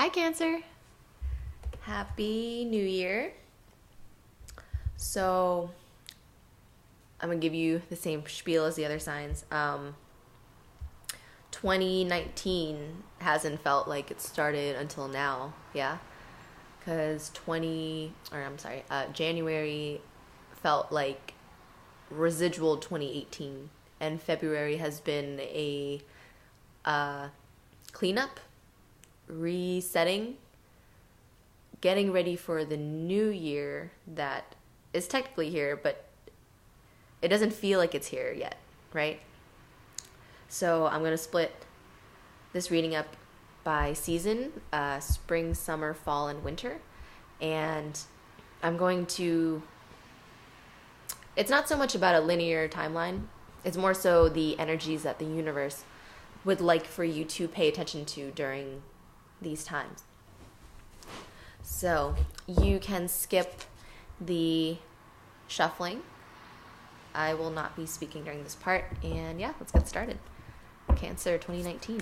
Hi, Cancer. Happy New Year. So, I'm going to give you the same spiel as the other signs. 2019 hasn't felt like it started until now, yeah? Because January felt like residual 2018, and February has been a cleanup, resetting, getting ready for the new year that is technically here, but it doesn't feel like it's here yet, right? So I'm going to split this reading up by season, spring, summer, fall, and winter. And I'm going to... It's not so much about a linear timeline. It's more so the energies that the universe would like for you to pay attention to during these times. So you can skip the shuffling. I will not be speaking during this part. And yeah, let's get started. Cancer 2019.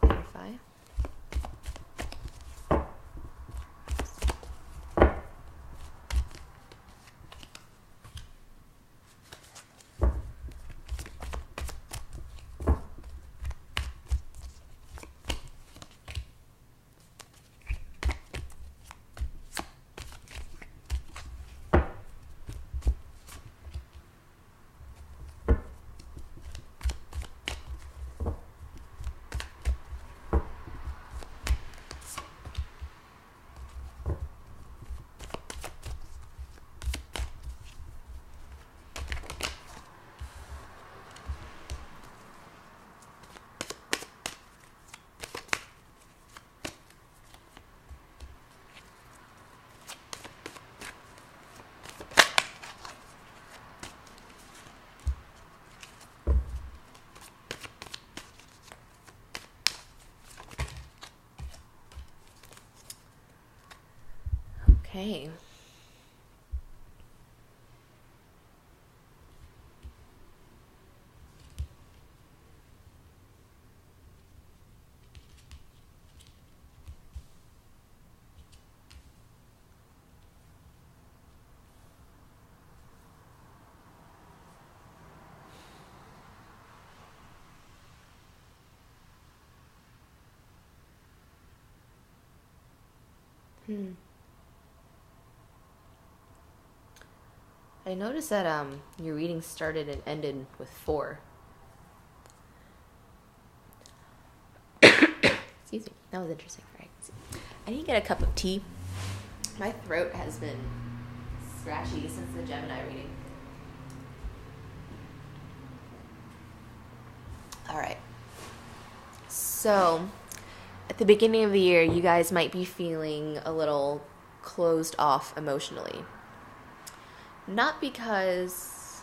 Clarify. Okay. I noticed that your reading started and ended with 4. Excuse me. That was interesting. All right. I need to get a cup of tea. My throat has been scratchy since the Gemini reading. All right. So, at the beginning of the year, you guys might be feeling a little closed off emotionally. Not because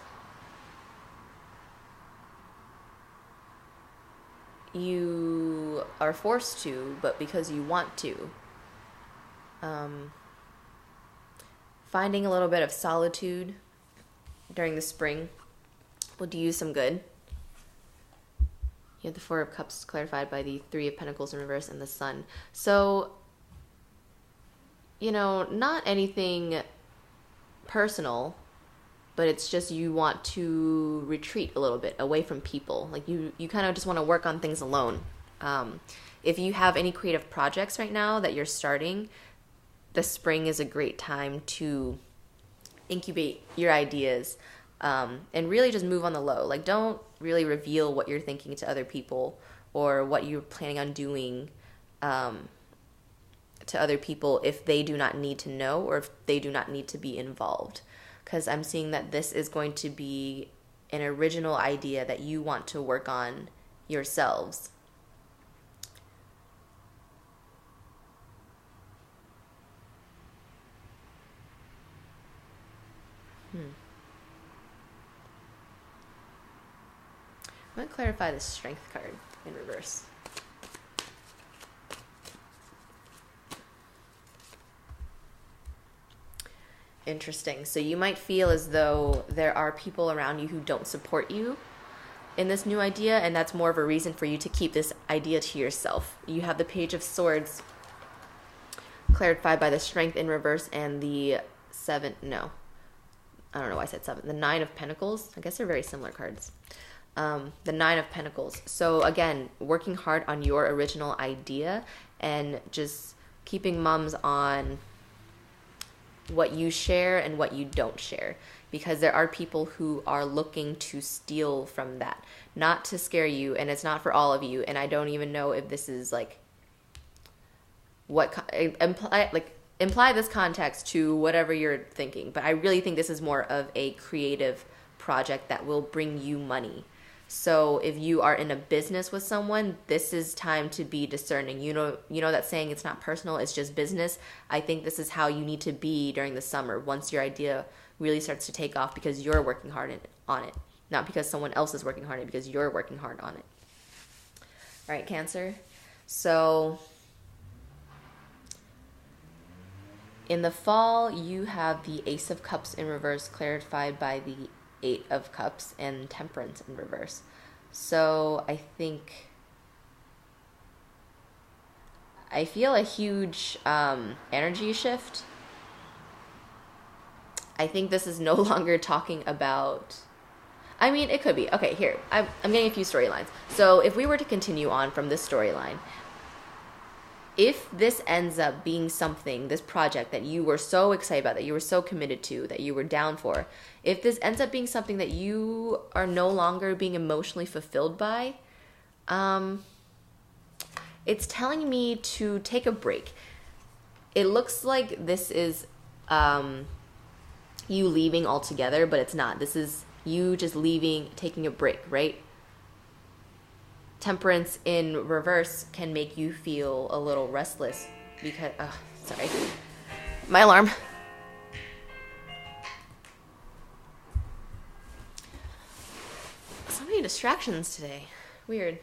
you are forced to, but because you want to. Finding a little bit of solitude during the spring will do you some good. You have the 4 of Cups clarified by the 3 of Pentacles in reverse and the Sun. So, not anything personal, but it's just you want to retreat a little bit away from people. Like you kind of just want to work on things alone. If you have any creative projects right now that you're starting, the spring is a great time to incubate your ideas and really just move on the low. Like, don't really reveal what you're thinking to other people or what you're planning on doing to other people if they do not need to know or if they do not need to be involved. Because I'm seeing that this is going to be an original idea that you want to work on yourselves. I'm going to clarify the strength card in reverse. Interesting. So you might feel as though there are people around you who don't support you in this new idea, and that's more of a reason for you to keep this idea to yourself. You have the Page of Swords clarified by the Strength in reverse and the I don't know why I said 7. The 9 of Pentacles. I guess they're very similar cards. The 9 of Pentacles. So again, working hard on your original idea and just keeping mums on what you share and what you don't share, because there are people who are looking to steal from that, not to scare you, and it's not for all of you. And I don't even know if this is like imply this context to whatever you're thinking, but I really think this is more of a creative project that will bring you money. So if you are in a business with someone, this is time to be discerning. You know that saying, it's not personal, it's just business. I think this is how you need to be during the summer once your idea really starts to take off, because you're working hard on it, not because someone else is working hard on it, because you're working hard on it. All right, Cancer. So in the fall, you have the Ace of Cups in reverse clarified by the 8 of Cups and Temperance in reverse. So I feel a huge energy shift. I think this is no longer talking about, I mean, it could be. Okay, here, I'm getting a few storylines. So if we were to continue on from this storyline, if this ends up being something, this project that you were so excited about, that you were so committed to, that you were down for, if this ends up being something that you are no longer being emotionally fulfilled by, it's telling me to take a break. It looks like this is you leaving altogether, but it's not. This is you just leaving, taking a break, right? Temperance in reverse can make you feel a little restless because, sorry, my alarm. So many distractions today. Weird.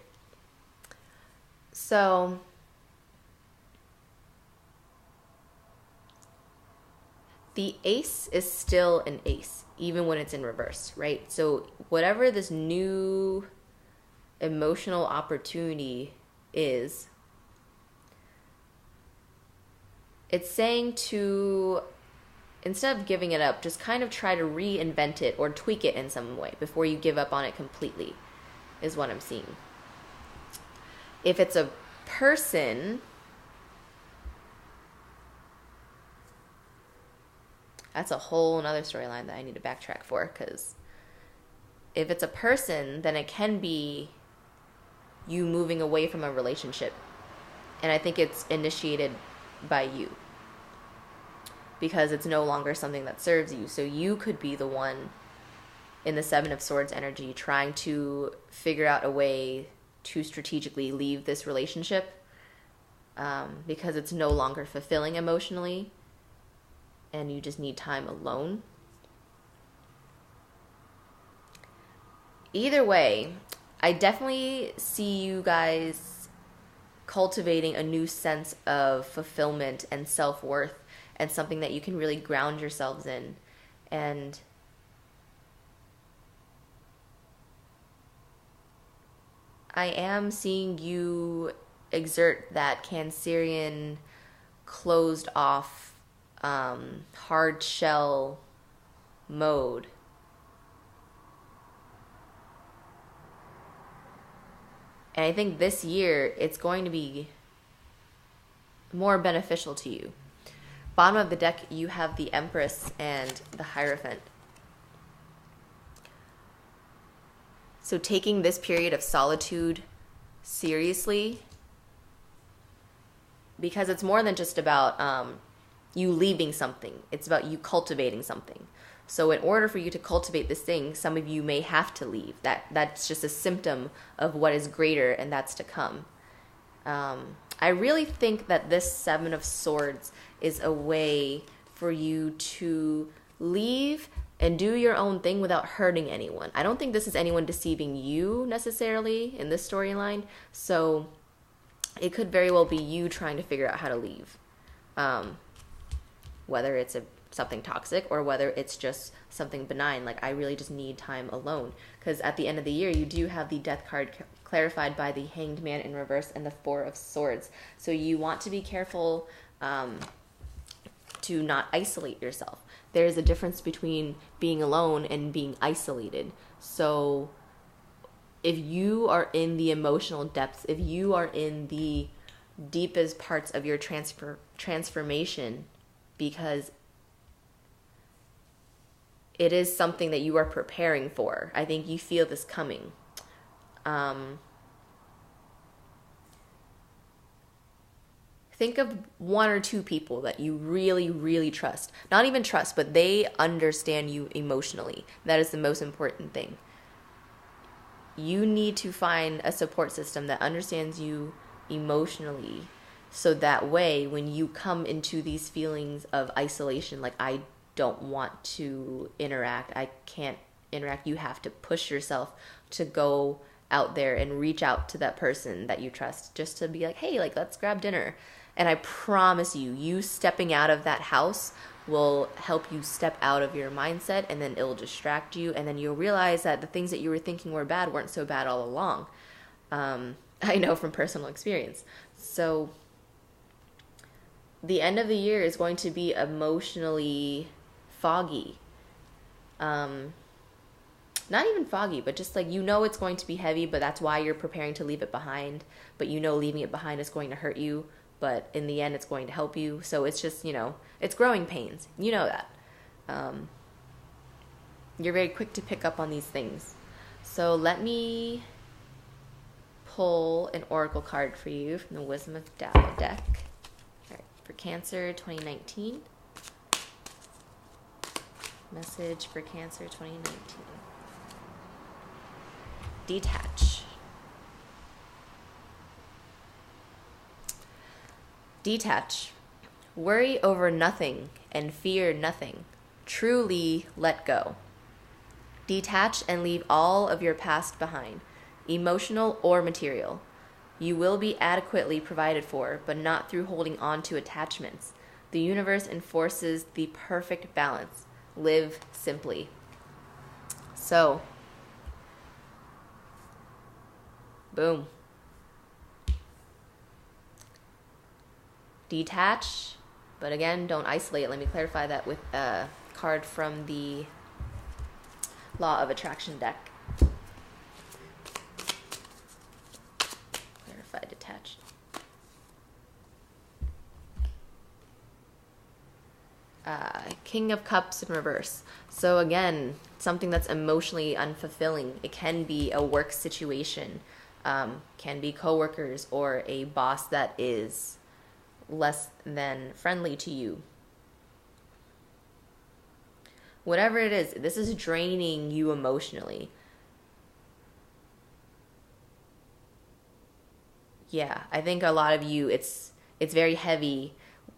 So the ace is still an ace, even when it's in reverse, right? So whatever this new emotional opportunity is, it's saying to, instead of giving it up, just kind of try to reinvent it or tweak it in some way before you give up on it completely, is what I'm seeing. If it's a person, that's a whole nother storyline that I need to backtrack for, because if it's a person, then it can be you moving away from a relationship. And I think it's initiated by you, because it's no longer something that serves you. So you could be the one in the 7 of Swords energy trying to figure out a way to strategically leave this relationship, because it's no longer fulfilling emotionally and you just need time alone. Either way, I definitely see you guys cultivating a new sense of fulfillment and self-worth, and something that you can really ground yourselves in. And I am seeing you exert that Cancerian closed off, hard shell mode. And I think this year it's going to be more beneficial to you. Bottom of the deck, you have the Empress and the Hierophant. So taking this period of solitude seriously, because it's more than just about you leaving something. It's about you cultivating something. So in order for you to cultivate this thing, some of you may have to leave. That's just a symptom of what is greater and that's to come. I really think that this Seven of Swords is a way for you to leave and do your own thing without hurting anyone. I don't think this is anyone deceiving you necessarily in this storyline. So it could very well be you trying to figure out how to leave. Whether it's something toxic or whether it's just something benign, like I really just need time alone. Because at the end of the year, you do have the Death card clarified by the Hanged Man in reverse and the Four of Swords. So you want to be careful to not isolate yourself. There is a difference between being alone and being isolated. So if you are in the emotional depths, if you are in the deepest parts of your transformation, because it is something that you are preparing for. I think you feel this coming. Think of one or two people that you really, really trust. Not even trust, but they understand you emotionally. That is the most important thing. You need to find a support system that understands you emotionally, so that way when you come into these feelings of isolation, like I don't want to interact, I can't interact, you have to push yourself to go out there and reach out to that person that you trust, just to be like, hey, like let's grab dinner. And I promise you, you stepping out of that house will help you step out of your mindset, and then it'll distract you, and then you'll realize that the things that you were thinking were bad weren't so bad all along. I know from personal experience. So the end of the year is going to be emotionally foggy. Not even foggy, but just like, it's going to be heavy, but that's why you're preparing to leave it behind. But leaving it behind is going to hurt you, but in the end it's going to help you. So it's just, it's growing pains. You know that. You're very quick to pick up on these things. So let me pull an oracle card for you from the Wisdom of Tao deck. All right, for Cancer 2019. Message for Cancer 2019. Detach. Detach. Worry over nothing and fear nothing. Truly let go. Detach and leave all of your past behind, emotional or material. You will be adequately provided for, but not through holding on to attachments. The universe enforces the perfect balance. Live simply. So, boom. Detach, but again, don't isolate. Let me clarify that with a card from the Law of Attraction deck. Clarify detached. King of Cups in reverse. So again, something that's emotionally unfulfilling. It can be a work situation, can be coworkers, or a boss that is less than friendly to you. Whatever it is, this is draining you emotionally. Yeah, I think a lot of you, it's very heavy.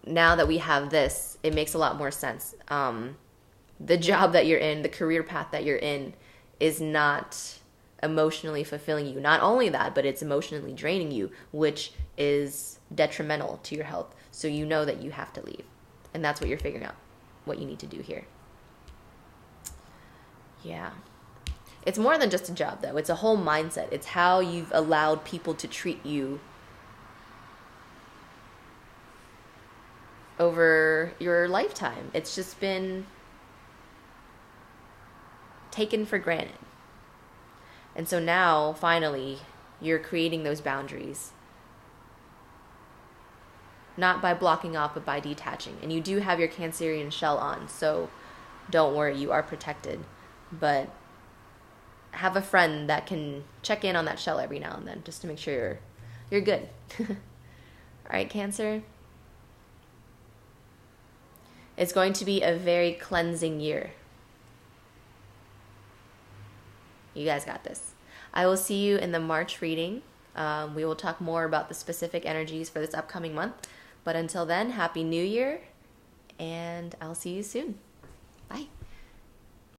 Now that we have this, it makes a lot more sense. The job that you're in, the career path that you're in, is not emotionally fulfilling you. Not only that, but it's emotionally draining you, which is detrimental to your health. So you know that you have to leave. And that's what you're figuring out, what you need to do here. Yeah. It's more than just a job, though. It's a whole mindset. It's how you've allowed people to treat you over your lifetime. It's just been taken for granted. And so now, finally, you're creating those boundaries. Not by blocking off, but by detaching. And you do have your Cancerian shell on, so don't worry, you are protected. But have a friend that can check in on that shell every now and then, just to make sure you're good. All right, Cancer? It's going to be a very cleansing year. You guys got this. I will see you in the March reading. We will talk more about the specific energies for this upcoming month. But until then, Happy New Year, and I'll see you soon. Bye.